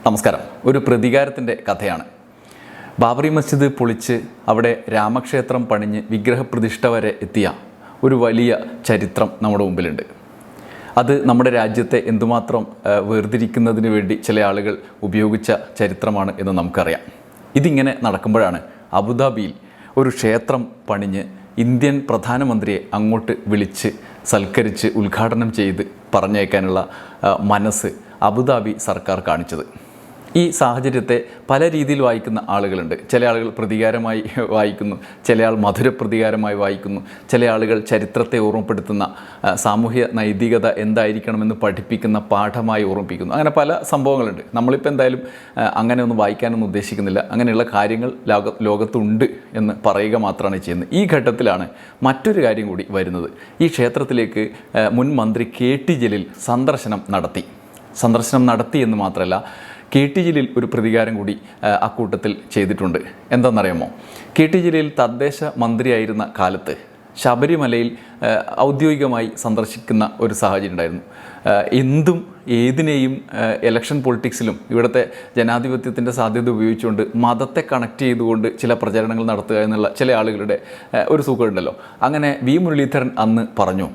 നമസ്കാരം. ഒരു പ്രതികാരത്തിൻ്റെ കഥയാണ്. ബാബറി മസ്ജിദ് പൊളിച്ച് അവിടെ രാമക്ഷേത്രം പണിഞ്ഞ് വിഗ്രഹപ്രതിഷ്ഠ വരെ എത്തിയ ഒരു വലിയ ചരിത്രം നമ്മുടെ മുമ്പിലുണ്ട്. അത് നമ്മുടെ രാജ്യത്തെ എന്തുമാത്രം വേർതിരിക്കുന്നതിന് വേണ്ടി ചില ആളുകൾ ഉപയോഗിച്ച ചരിത്രമാണ് എന്ന് നമുക്കറിയാം. ഇതിങ്ങനെ നടക്കുമ്പോഴാണ് അബുദാബിയിൽ ഒരു ക്ഷേത്രം പണിഞ്ഞ് ഇന്ത്യൻ പ്രധാനമന്ത്രിയെ അങ്ങോട്ട് വിളിച്ച് സൽക്കരിച്ച് ഉദ്ഘാടനം ചെയ്ത് പറഞ്ഞേക്കാനുള്ള മനസ്സ് അബുദാബി സർക്കാർ കാണിച്ചത്. ഈ സാഹചര്യത്തെ പല രീതിയിൽ വായിക്കുന്ന ആളുകളുണ്ട്. ചില ആളുകൾ പ്രതികാരമായി വായിക്കുന്നു, ചില ആൾ മധുരപ്രതികാരമായി വായിക്കുന്നു, ചില ആളുകൾ ചരിത്രത്തെ ഓർമ്മപ്പെടുത്തുന്ന സാമൂഹ്യ നൈതികത എന്തായിരിക്കണമെന്ന് പഠിപ്പിക്കുന്ന പാഠമായി ഓർമ്മിപ്പിക്കുന്നു. അങ്ങനെ പല സംഭവങ്ങളുണ്ട്. നമ്മളിപ്പോൾ എന്തായാലും അങ്ങനെ ഒന്നും വായിക്കാനൊന്നും ഉദ്ദേശിക്കുന്നില്ല. അങ്ങനെയുള്ള കാര്യങ്ങൾ ലോകത്തുണ്ട് എന്ന് പറയുക മാത്രമാണ് ചെയ്യുന്നത്. ഈ ഘട്ടത്തിലാണ് മറ്റൊരു കാര്യം കൂടി വരുന്നത്. ഈ ക്ഷേത്രത്തിലേക്ക് മുൻ മന്ത്രി KT ജലീൽ സന്ദർശനം നടത്തി എന്ന് മാത്രമല്ല, KT ജലീൽ ഒരു പ്രതികാരം കൂടി അക്കൂട്ടത്തിൽ ചെയ്തിട്ടുണ്ട്. എന്താണെന്നറിയാമോ? KT ജലീൽ തദ്ദേശ മന്ത്രിയായിരുന്ന കാലത്ത് ശബരിമലയിൽ ഔദ്യോഗികമായി സന്ദർശിക്കുന്ന ഒരു സാഹചര്യം ഉണ്ടായിരുന്നു. എന്തും ഏതിനെയും ഇലക്ഷൻ പൊളിറ്റിക്സിലും ഇവിടുത്തെ ജനാധിപത്യത്തിൻ്റെ സാധ്യത ഉപയോഗിച്ചുകൊണ്ട് മതത്തെ കണക്ട് ചെയ്തുകൊണ്ട് ചില പ്രചരണങ്ങൾ നടത്തുക എന്നുള്ള ചില ആളുകളുടെ ഒരു സുഖമുണ്ടല്ലോ. അങ്ങനെ മുരളീധരൻ അന്ന് പറഞ്ഞു,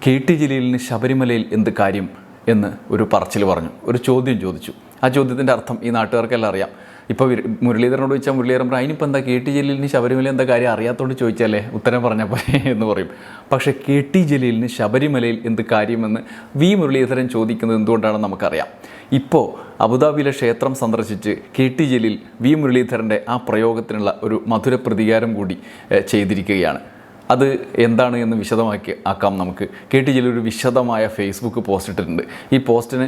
KT ജലീലിന് ശബരിമലയിൽ എന്ത് കാര്യം എന്ന് ഒരു പറച്ചിൽ പറഞ്ഞു, ഒരു ചോദ്യം ചോദിച്ചു. ആ ചോദ്യത്തിൻ്റെ അർത്ഥം ഈ നാട്ടുകാർക്കെല്ലാം അറിയാം. ഇപ്പോൾ മുരളീധരനോട് ചോദിച്ചാൽ മുരളീധരൻ പറയും, അതിനിപ്പോൾ എന്താ KT ജലീലിന് ശബരിമല എന്താ കാര്യം അറിയാത്തതുകൊണ്ട് ചോദിച്ചാലേ ഉത്തരം പറഞ്ഞാൽ പോലെ എന്ന് പറയും. പക്ഷേ KT ജലീലിന് ശബരിമലയിൽ എന്ത് കാര്യമെന്ന് മുരളീധരൻ ചോദിക്കുന്നത് എന്തുകൊണ്ടാണെന്ന് നമുക്കറിയാം. ഇപ്പോൾ അബുദാബിയിലെ ക്ഷേത്രം സന്ദർശിച്ച് KT ജലീൽ മുരളീധരൻ്റെ ആ പ്രയോഗത്തിനുള്ള ഒരു മധുര പ്രതികാരം കൂടി ചെയ്തിരിക്കുകയാണ്. അത് എന്താണ് എന്ന് ആക്കാം നമുക്ക്. KT ജലീൽ ഒരു വിശദമായ ഫേസ്ബുക്ക് പോസ്റ്റ് ഇട്ടിട്ടുണ്ട്. ഈ പോസ്റ്റിന്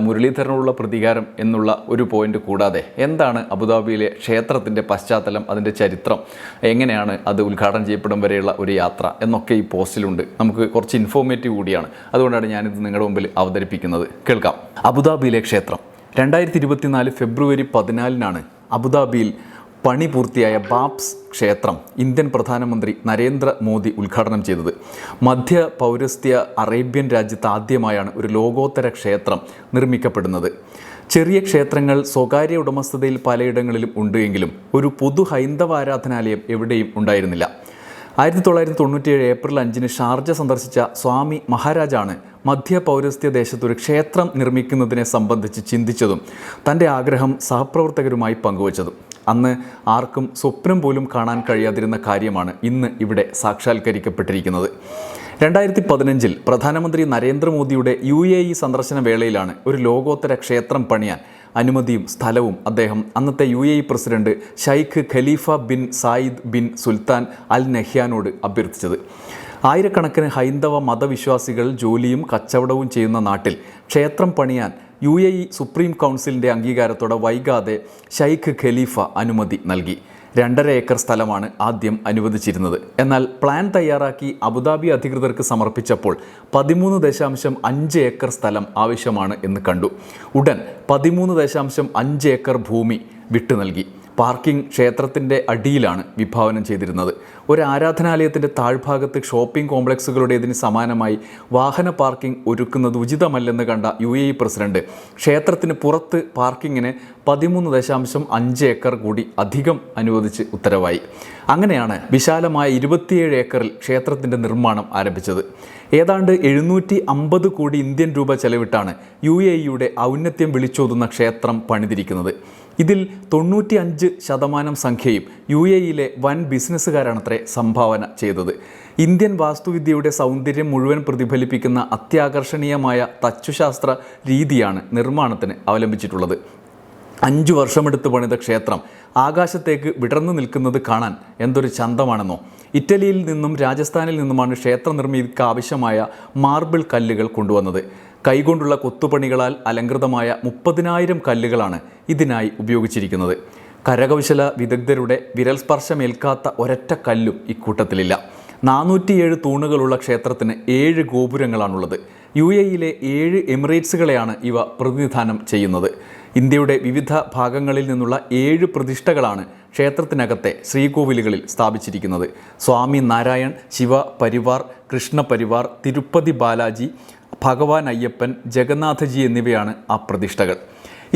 മുരളീധരനോടുള്ള പ്രതികാരം എന്നുള്ള ഒരു പോയിന്റ് കൂടാതെ എന്താണ് അബുദാബിയിലെ ക്ഷേത്രത്തിൻ്റെ പശ്ചാത്തലം, അതിൻ്റെ ചരിത്രം, എങ്ങനെയാണ് അത് ഉദ്ഘാടനം ചെയ്യപ്പെടും വരെയുള്ള ഒരു യാത്ര എന്നൊക്കെ ഈ പോസ്റ്റിലുണ്ട്. നമുക്ക് കുറച്ച് ഇൻഫോർമേറ്റീവ് കൂടിയാണ്. അതുകൊണ്ടാണ് ഞാനിത് നിങ്ങളുടെ മുമ്പിൽ അവതരിപ്പിക്കുന്നത്. കേൾക്കാം. അബുദാബിയിലെ ക്ഷേത്രം 2024 ഫെബ്രുവരി 14 അബുദാബിയിൽ പണി പൂർത്തിയായ ബാബ്സ് ക്ഷേത്രം ഇന്ത്യൻ പ്രധാനമന്ത്രി നരേന്ദ്രമോദി ഉദ്ഘാടനം ചെയ്തത്. മധ്യ പൗരസ്ത്യ അറേബ്യൻ രാജ്യത്ത് ആദ്യമായാണ് ഒരു ലോകോത്തര ക്ഷേത്രം നിർമ്മിക്കപ്പെടുന്നത്. ചെറിയ ക്ഷേത്രങ്ങൾ സ്വകാര്യ ഉടമസ്ഥതയിൽ പലയിടങ്ങളിലും ഉണ്ട് എങ്കിലും ഒരു പൊതു ഹൈന്ദവ ആരാധനാലയം എവിടെയും ഉണ്ടായിരുന്നില്ല. 1997 ഏപ്രിൽ 5 ഷാർജ സന്ദർശിച്ച സ്വാമി മഹാരാജാണ് മധ്യ പൗരസ്ത്യ ദേശത്തൊരു ക്ഷേത്രം നിർമ്മിക്കുന്നതിനെ സംബന്ധിച്ച് ചിന്തിച്ചതും തൻ്റെ ആഗ്രഹം സഹപ്രവർത്തകരുമായി പങ്കുവച്ചതും. അന്ന് ആർക്കും സ്വപ്നം പോലും കാണാൻ കഴിയാതിരുന്ന കാര്യമാണ് ഇന്ന് ഇവിടെ സാക്ഷാത്കരിക്കപ്പെട്ടിരിക്കുന്നത്. 2015 പ്രധാനമന്ത്രി നരേന്ദ്രമോദിയുടെ UAE സന്ദർശന വേളയിലാണ് ഒരു ലോകോത്തര ക്ഷേത്രം പണിയാൻ അനുമതിയും സ്ഥലവും അദ്ദേഹം അന്നത്തെ UAE president Sheikh Khalifa bin Zayed bin Sultan Al നഹ്യാനോട് അഭ്യർത്ഥിച്ചത്. ആയിരക്കണക്കിന് ഹൈന്ദവ മതവിശ്വാസികൾ ജോലിയും കച്ചവടവും ചെയ്യുന്ന നാട്ടിൽ ക്ഷേത്രം പണിയാൻ UAE സുപ്രീം കൗൺസിലിൻ്റെ അംഗീകാരത്തോടെ വൈകാതെ ഷൈഖ് ഖലീഫ അനുമതി നൽകി. 2.5 ഏക്കർ സ്ഥലമാണ് ആദ്യം അനുവദിച്ചിരുന്നത്. എന്നാൽ പ്ലാൻ തയ്യാറാക്കി അബുദാബി അധികൃതർക്ക് സമർപ്പിച്ചപ്പോൾ 13.5 ഏക്കർ സ്ഥലം ആവശ്യമാണ് എന്ന് കണ്ടു. ഉടൻ 13.5 ഏക്കർ ഭൂമി വിട്ടു നൽകി. പാർക്കിംഗ് ക്ഷേത്രത്തിൻ്റെ അടിയിലാണ് വിഭാവനം ചെയ്തിരുന്നത്. ഒരു ആരാധനാലയത്തിൻ്റെ താഴ്ഭാഗത്ത് ഷോപ്പിംഗ് കോംപ്ലക്സുകളുടേതിന് സമാനമായി വാഹന പാർക്കിംഗ് ഒരുക്കുന്നത് ഉചിതമല്ലെന്ന് കണ്ട UAE പ്രസിഡന്റ് ക്ഷേത്രത്തിന് പുറത്ത് പാർക്കിങ്ങിന് 13.5 ഏക്കർ കൂടി അധികം അനുവദിച്ച് ഉത്തരവായി. അങ്ങനെയാണ് വിശാലമായ 27 ഏക്കറിൽ ക്ഷേത്രത്തിൻ്റെ നിർമ്മാണം ആരംഭിച്ചത്. ഏതാണ്ട് 750 കോടി ഇന്ത്യൻ രൂപ ചെലവിട്ടാണ് UAEയുടെ ഔന്നത്യം വിളിച്ചോതുന്ന ക്ഷേത്രം പണിതിരിക്കുന്നത്. ഇതിൽ 95% സംഖ്യയും UAEയിലെ വൻ ബിസിനസ്സുകാരാണത്രേ സംഭാവന ചെയ്തത്. ഇന്ത്യൻ വാസ്തുവിദ്യയുടെ സൗന്ദര്യം മുഴുവൻ പ്രതിഫലിപ്പിക്കുന്ന അത്യാകർഷണീയമായ തച്ചുശാസ്ത്ര രീതിയാണ് നിർമ്മാണത്തിന് അവലംബിച്ചിട്ടുള്ളത്. 5 വർഷമെടുത്ത് പണിത ക്ഷേത്രം ആകാശത്തേക്ക് വിടർന്നു നിൽക്കുന്നത് കാണാൻ എന്തൊരു ചന്തമാണെന്നോ. ഇറ്റലിയിൽ നിന്നും രാജസ്ഥാനിൽ നിന്നുമാണ് ക്ഷേത്ര നിർമ്മിതിക്ക് ആവശ്യമായ മാർബിൾ കല്ലുകൾ കൊണ്ടുവന്നത്. കൈകൊണ്ടുള്ള കൊത്തുപണികളാൽ അലങ്കൃതമായ 30,000 കല്ലുകളാണ് ഇതിനായി ഉപയോഗിച്ചിരിക്കുന്നത്. കരകൗശല വിദഗ്ധരുടെ വിരൽ സ്പർശമേൽക്കാത്ത ഒരൊറ്റ കല്ലും ഇക്കൂട്ടത്തിലില്ല. 407 തൂണുകളുള്ള ക്ഷേത്രത്തിന് 7 ഗോപുരങ്ങളാണുള്ളത്. UAEയിലെ 7 എമിറേറ്റ്സുകളെയാണ് ഇവ പ്രതിനിധാനം ചെയ്യുന്നത്. ഇന്ത്യയുടെ വിവിധ ഭാഗങ്ങളിൽ നിന്നുള്ള 7 പ്രതിഷ്ഠകളാണ് ക്ഷേത്രത്തിനകത്തെ ശ്രീകോവിലുകളിൽ സ്ഥാപിച്ചിരിക്കുന്നത്. സ്വാമി നാരായൺ, ശിവ പരിവാർ, കൃഷ്ണ പരിവാർ, തിരുപ്പതി ബാലാജി, ഭഗവാൻ അയ്യപ്പൻ, ജഗന്നാഥജി എന്നിവയാണ് ആ പ്രതിഷ്ഠകൾ.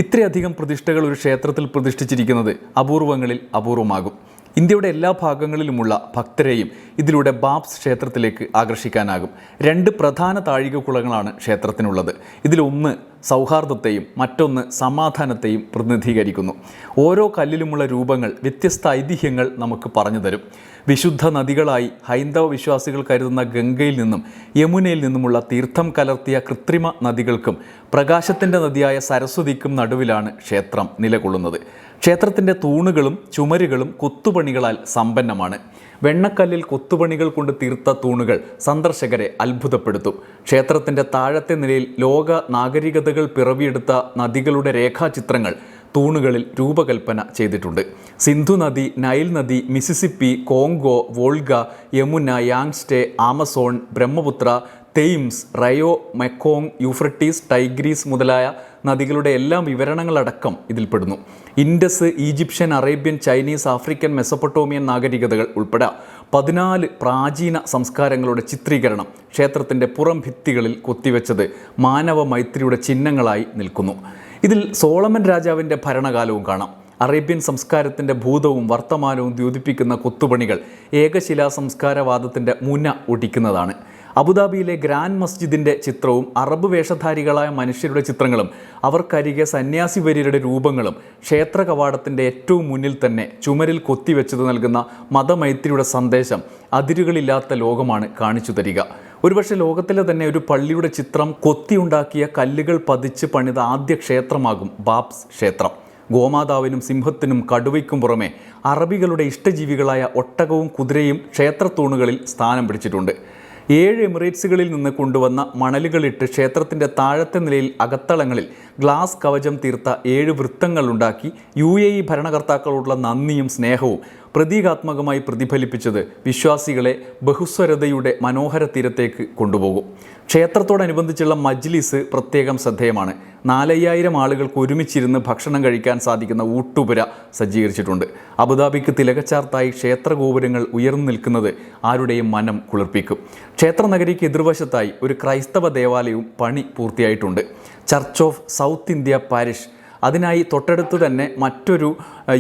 ഇത്രയധികം പ്രതിഷ്ഠകൾ ഒരു ക്ഷേത്രത്തിൽ പ്രതിഷ്ഠിച്ചിരിക്കുന്നത് അപൂർവങ്ങളിൽ അപൂർവമാകും. ഇന്ത്യയുടെ എല്ലാ ഭാഗങ്ങളിലുമുള്ള ഭക്തരെയും ഇതിലൂടെ ബാബ്സ് ക്ഷേത്രത്തിലേക്ക് ആകർഷിക്കാനാകും. 2 പ്രധാന താഴികക്കുളങ്ങളാണ് ക്ഷേത്രത്തിനുള്ളത്. ഇതിലൊന്ന് സൗഹാർദ്ദത്തെയും മറ്റൊന്ന് സമാധാനത്തെയും പ്രതിനിധീകരിക്കുന്നു. ഓരോ കല്ലിലുമുള്ള രൂപങ്ങൾ വ്യത്യസ്ത ഐതിഹ്യങ്ങൾ നമുക്ക് പറഞ്ഞു തരും. വിശുദ്ധ നദികളായി ഹൈന്ദവ വിശ്വാസികൾ കരുതുന്ന ഗംഗയിൽ നിന്നും യമുനയിൽ നിന്നുമുള്ള തീർത്ഥം കലർത്തിയ കൃത്രിമ നദികൾക്കും പ്രകാശത്തിൻ്റെ നദിയായ സരസ്വതിക്കും നടുവിലാണ് ക്ഷേത്രം നിലകൊള്ളുന്നത്. ക്ഷേത്രത്തിൻ്റെ തൂണുകളും ചുമരുകളും കൊത്തുപണികളാൽ സമ്പന്നമാണ്. വെണ്ണക്കല്ലിൽ കൊത്തുപണികൾ കൊണ്ട് തീർത്ത തൂണുകൾ സന്ദർശകരെ അത്ഭുതപ്പെടുത്തും. ക്ഷേത്രത്തിൻ്റെ താഴത്തെ നിലയിൽ ലോക നാഗരികതകൾ പിറവിയെടുത്ത നദികളുടെ രേഖാചിത്രങ്ങൾ തൂണുകളിൽ രൂപകൽപ്പന ചെയ്തിട്ടുണ്ട്. സിന്ധു നദി, നൈൽ നദി, Mississippi, Congo, Volga, Yamuna, Yangtze, Amazon, Brahmaputra, Thames, Rio, Mekong, Euphrates, Tigris മുതലായ നദികളുടെ എല്ലാം വിവരണങ്ങളടക്കം ഇതിൽപ്പെടുന്നു. Indus, Egyptian, Arabian, Chinese, African, Mesopotamian നാഗരികതകൾ ഉൾപ്പെടെ 14 പ്രാചീന സംസ്കാരങ്ങളുടെ ചിത്രീകരണം ക്ഷേത്രത്തിൻ്റെ പുറം ഭിത്തികളിൽ കൊത്തിവെച്ചത് മാനവ മൈത്രിയുടെ ചിഹ്നങ്ങളായി നിൽക്കുന്നു. ഇതിൽ സോളമൻ രാജാവിൻ്റെ ഭരണകാലവും കാണാം. അറേബ്യൻ സംസ്കാരത്തിൻ്റെ ഭൂതവും വർത്തമാനവും ദ്യോതിപ്പിക്കുന്ന കൊത്തുപണികൾ ഏകശിലാ സംസ്കാരവാദത്തിൻ്റെ മുന ഒടിക്കുന്നതാണ്. അബുദാബിയിലെ ഗ്രാൻഡ് മസ്ജിദിൻ്റെ ചിത്രവും അറബ് വേഷധാരികളായ മനുഷ്യരുടെ ചിത്രങ്ങളും അവർക്കരികെ സന്യാസി വര്യരുടെ രൂപങ്ങളും ക്ഷേത്ര കവാടത്തിൻ്റെ ഏറ്റവും മുന്നിൽ തന്നെ ചുമരിൽ കൊത്തിവെച്ചത് നൽകുന്ന മതമൈത്രിയുടെ സന്ദേശം അതിരുകളില്ലാത്ത ലോകമാണ് കാണിച്ചു തരിക. ഒരുപക്ഷെ ലോകത്തിലെ തന്നെ ഒരു പള്ളിയുടെ ചിത്രം കൊത്തിയുണ്ടാക്കിയ കല്ലുകൾ പതിച്ച് പണിത ആദ്യ ക്ഷേത്രമാകും ബാബ്സ് ക്ഷേത്രം. ഗോമാതാവിനും സിംഹത്തിനും കടുവയ്ക്കും പുറമെ അറബികളുടെ ഇഷ്ടജീവികളായ ഒട്ടകവും കുതിരയും ക്ഷേത്രത്തൂണുകളിൽ സ്ഥാനം പിടിച്ചിട്ടുണ്ട്. 7 എമിറേറ്റ്സുകളിൽ നിന്ന് കൊണ്ടുവന്ന മണലുകളിട്ട് ക്ഷേത്രത്തിൻ്റെ താഴത്തെ നിലയിൽ അകത്തളങ്ങളിൽ ഗ്ലാസ് കവചം തീർത്ത 7 വൃത്തങ്ങളുണ്ടാക്കി UAE ഭരണകർത്താക്കളോടുള്ള നന്ദിയും സ്നേഹവും പ്രതീകാത്മകമായി പ്രതിഫലിപ്പിച്ചത് വിശ്വാസികളെ ബഹുസ്വരതയുടെ മനോഹര തീരത്തേക്ക് കൊണ്ടുപോകും. ക്ഷേത്രത്തോടനുബന്ധിച്ചുള്ള മജ്ലിസ് പ്രത്യേകം ശ്രദ്ധേയമാണ്. 4000 ആളുകൾക്ക് ഒരുമിച്ചിരുന്ന് ഭക്ഷണം കഴിക്കാൻ സാധിക്കുന്ന ഊട്ടുപുര സജ്ജീകരിച്ചിട്ടുണ്ട്. അബുദാബിക്ക് തിലകച്ചാർത്തായി ക്ഷേത്രഗോപുരങ്ങൾ ഉയർന്നു നിൽക്കുന്നത് ആരുടെയും മനം കുളിർപ്പിക്കും. ക്ഷേത്രനഗരിക്ക് എതിർവശത്തായി ഒരു ക്രൈസ്തവ ദേവാലയവും പണി പൂർത്തിയായിട്ടുണ്ട്. Church of South India parish. അതിനായി തൊട്ടടുത്ത് തന്നെ മറ്റൊരു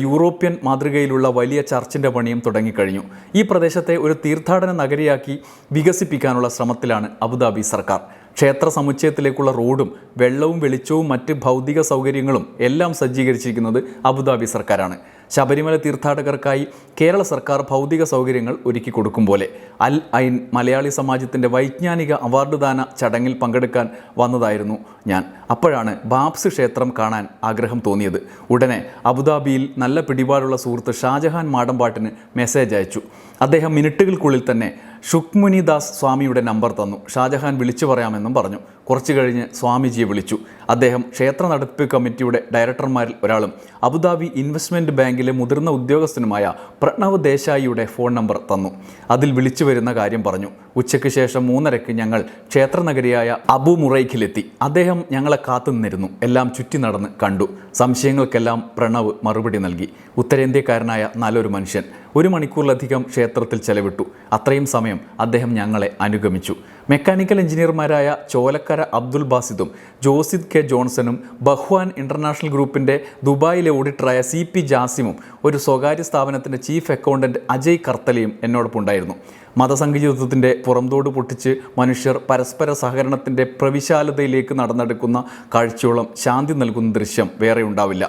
യൂറോപ്യൻ മാതൃകയിലുള്ള വലിയ ചർച്ചിൻ്റെ പണിയും തുടങ്ങിക്കഴിഞ്ഞു. ഈ പ്രദേശത്തെ ഒരു തീർത്ഥാടന നഗരിയാക്കി വികസിപ്പിക്കാനുള്ള ശ്രമത്തിലാണ് അബുദാബി സർക്കാർ. ക്ഷേത്ര സമുച്ചയത്തിലേക്കുള്ള റോഡും വെള്ളവും വെളിച്ചവും മറ്റ് ഭൗതിക സൗകര്യങ്ങളും എല്ലാം സജ്ജീകരിച്ചിരിക്കുന്നത് അബുദാബി സർക്കാരാണ്. ശബരിമല തീർത്ഥാടകർക്കായി കേരള സർക്കാർ ഭൗതിക സൗകര്യങ്ങൾ ഒരുക്കി കൊടുക്കും പോലെ അൽ ഐൻ മലയാളി സമാജത്തിൻ്റെ വൈജ്ഞാനിക അവാർഡ് ദാന ചടങ്ങിൽ പങ്കെടുക്കാൻ വന്നതായിരുന്നു ഞാൻ. അപ്പോഴാണ് ബാബ്സ് ക്ഷേത്രം കാണാൻ ആഗ്രഹം തോന്നിയത്. ഉടനെ അബുദാബിയിൽ നല്ല പിടിപാടുള്ള സുഹൃത്ത് ഷാജഹാൻ മാടമ്പാട്ടിന് മെസ്സേജ് അയച്ചു. അദ്ദേഹം മിനിറ്റുകൾക്കുള്ളിൽ തന്നെ ഷുക്മുനിദാസ് സ്വാമിയുടെ നമ്പർ തന്നു. ഷാജഹാൻ വിളിച്ചു പറയാമെന്നും പറഞ്ഞു. കുറച്ചു കഴിഞ്ഞ് സ്വാമിജിയെ വിളിച്ചു. അദ്ദേഹം ക്ഷേത്ര നടത്തിപ്പ് കമ്മിറ്റിയുടെ ഡയറക്ടർമാരിൽ ഒരാളും അബുദാബി ഇൻവെസ്റ്റ്മെൻറ്റ് ബാങ്കിലെ മുതിർന്ന ഉദ്യോഗസ്ഥനുമായ പ്രണവ് ദേശായിയുടെ ഫോൺ നമ്പർ തന്നു. അതിൽ വിളിച്ചു വരുന്ന കാര്യം പറഞ്ഞു. ഉച്ചയ്ക്ക് ശേഷം 3:30 ഞങ്ങൾ ക്ഷേത്രനഗരിയായ അബു മുറൈഖിലെത്തി. അദ്ദേഹം ഞങ്ങളെ കാത്തുനിന്നിരുന്നു. എല്ലാം ചുറ്റി നടന്ന് കണ്ടു. സംശയങ്ങൾക്കെല്ലാം പ്രണവ് മറുപടി നൽകി. ഉത്തരേന്ത്യക്കാരനായ നല്ലൊരു മനുഷ്യൻ. 1 മണിക്കൂറിലധികം ക്ഷേത്രത്തിൽ ചെലവിട്ടു. അത്രയും സമയം അദ്ദേഹം ഞങ്ങളെ അനുഗമിച്ചു. Mechanical എഞ്ചിനീയർമാരായ Cholakkara Abdul ബാസിദും ജോസിദ് K ജോൺസണും ബഹ്വാൻ international ഗ്രൂപ്പിൻ്റെ ദുബായിലെ ഓഡിറ്ററായ CP ജാസിമും ഒരു സ്വകാര്യ സ്ഥാപനത്തിൻ്റെ ചീഫ് അക്കൗണ്ടൻറ്റ് അജയ് കർത്തലയും എന്നോടൊപ്പം ഉണ്ടായിരുന്നു. മതസംഘചിതത്വത്തിൻ്റെ പുറംതോട് പൊട്ടിച്ച് മനുഷ്യർ പരസ്പര സഹകരണത്തിൻ്റെ പ്രവിശാലതയിലേക്ക് നടന്നെടുക്കുന്ന കാഴ്ചയോളം ശാന്തി നൽകുന്ന ദൃശ്യം വേറെ ഉണ്ടാവില്ല.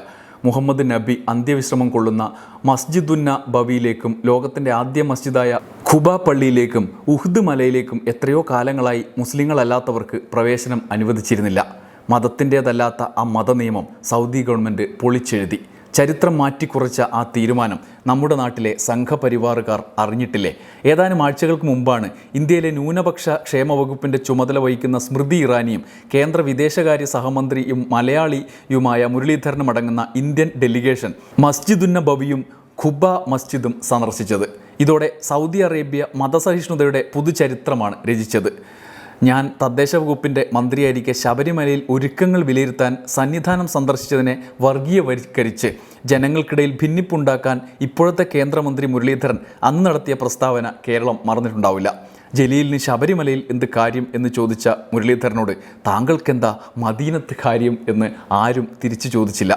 മുഹമ്മദ് നബി അന്ത്യവിശ്രമം കൊള്ളുന്ന മസ്ജിദുന്ന ബവിയിലേക്കും ലോകത്തിൻ്റെ ആദ്യ മസ്ജിദായ ഖുബ പള്ളിയിലേക്കും ഉഹ്ദ് മലയിലേക്കും എത്രയോ കാലങ്ങളായി മുസ്ലിങ്ങളല്ലാത്തവർക്ക് പ്രവേശനം അനുവദിച്ചിരുന്നില്ല. മതത്തിൻ്റേതല്ലാത്ത ആ മതനിയമം സൗദി ഗവൺമെൻറ് പൊളിച്ചെഴുതി. ചരിത്രം മാറ്റിക്കുറച്ച ആ തീരുമാനം നമ്മുടെ നാട്ടിലെ സംഘപരിവാറുകാർ അറിഞ്ഞിട്ടില്ലേ? ഏതാനും ആഴ്ചകൾക്ക് മുമ്പാണ് ഇന്ത്യയിലെ ന്യൂനപക്ഷ ക്ഷേമ വകുപ്പിൻ്റെ ചുമതല വഹിക്കുന്ന സ്മൃതി ഇറാനിയും കേന്ദ്ര വിദേശകാര്യ സഹമന്ത്രിയും മലയാളിയുമായ മുരളീധരനും അടങ്ങുന്ന ഇന്ത്യൻ ഡെലിഗേഷൻ മസ്ജിദുന്ന ബവിയും ഖുബ മസ്ജിദും സന്ദർശിച്ചത്. ഇതോടെ സൗദി അറേബ്യ മതസഹിഷ്ണുതയുടെ പുതുചരിത്രമാണ് രചിച്ചത്. ഞാൻ തദ്ദേശ വകുപ്പിൻ്റെ മന്ത്രിയായിരിക്കെ ശബരിമലയിൽ ഒരുക്കങ്ങൾ വിലയിരുത്താൻ സന്നിധാനം സന്ദർശിച്ചതിനെ വർഗീയവൽക്കരിച്ച് ജനങ്ങൾക്കിടയിൽ ഭിന്നിപ്പുണ്ടാക്കാൻ ഇപ്പോഴത്തെ കേന്ദ്രമന്ത്രി മുരളീധരൻ അന്ന് നടത്തിയ പ്രസ്താവന കേരളം മറന്നിട്ടുണ്ടാവില്ല. ജലീലിന് ശബരിമലയിൽ എന്ത് കാര്യം എന്ന് ചോദിച്ച മുരളീധരനോട് താങ്കൾക്കെന്താ മദീനത്ത് കാര്യം എന്ന് ആരും തിരിച്ചു ചോദിച്ചില്ല.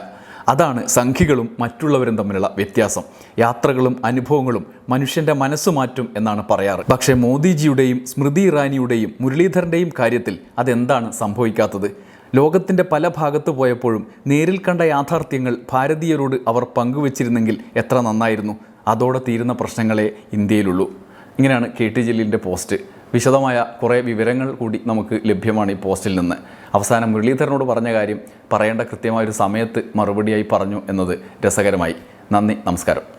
അതാണ് സംഘികളും മറ്റുള്ളവരും തമ്മിലുള്ള വ്യത്യാസം. യാത്രകളും അനുഭവങ്ങളും മനുഷ്യൻ്റെ മനസ്സ് മാറ്റും എന്നാണ് പറയാറ്. പക്ഷേ മോദിജിയുടെയും സ്മൃതി ഇറാനിയുടെയും മുരളീധരൻ്റെയും കാര്യത്തിൽ അതെന്താണ് സംഭവിക്കാത്തത്? ലോകത്തിൻ്റെ പല ഭാഗത്ത് പോയപ്പോഴും നേരിൽ കണ്ട യാഥാർത്ഥ്യങ്ങൾ ഭാരതീയരോട് അവർ പങ്കുവച്ചിരുന്നെങ്കിൽ എത്ര നന്നായിരുന്നു. അതോടെ തീരുന്ന പ്രശ്നങ്ങളെ ഇന്ത്യയിലുള്ളൂ. ഇങ്ങനെയാണ് KT ജലീലിൻ്റെ പോസ്റ്റ്. വിശദമായ കുറേ വിവരങ്ങൾ കൂടി നമുക്ക് ലഭ്യമാണ് ഈ പോസ്റ്റിൽ നിന്ന്. അവസാനം മുരളീധരനോട് പറഞ്ഞ കാര്യം പറയേണ്ട കൃത്യമായൊരു സമയത്ത് മറുപടിയായി പറഞ്ഞു എന്നത് രസകരമായി. നന്ദി, നമസ്കാരം.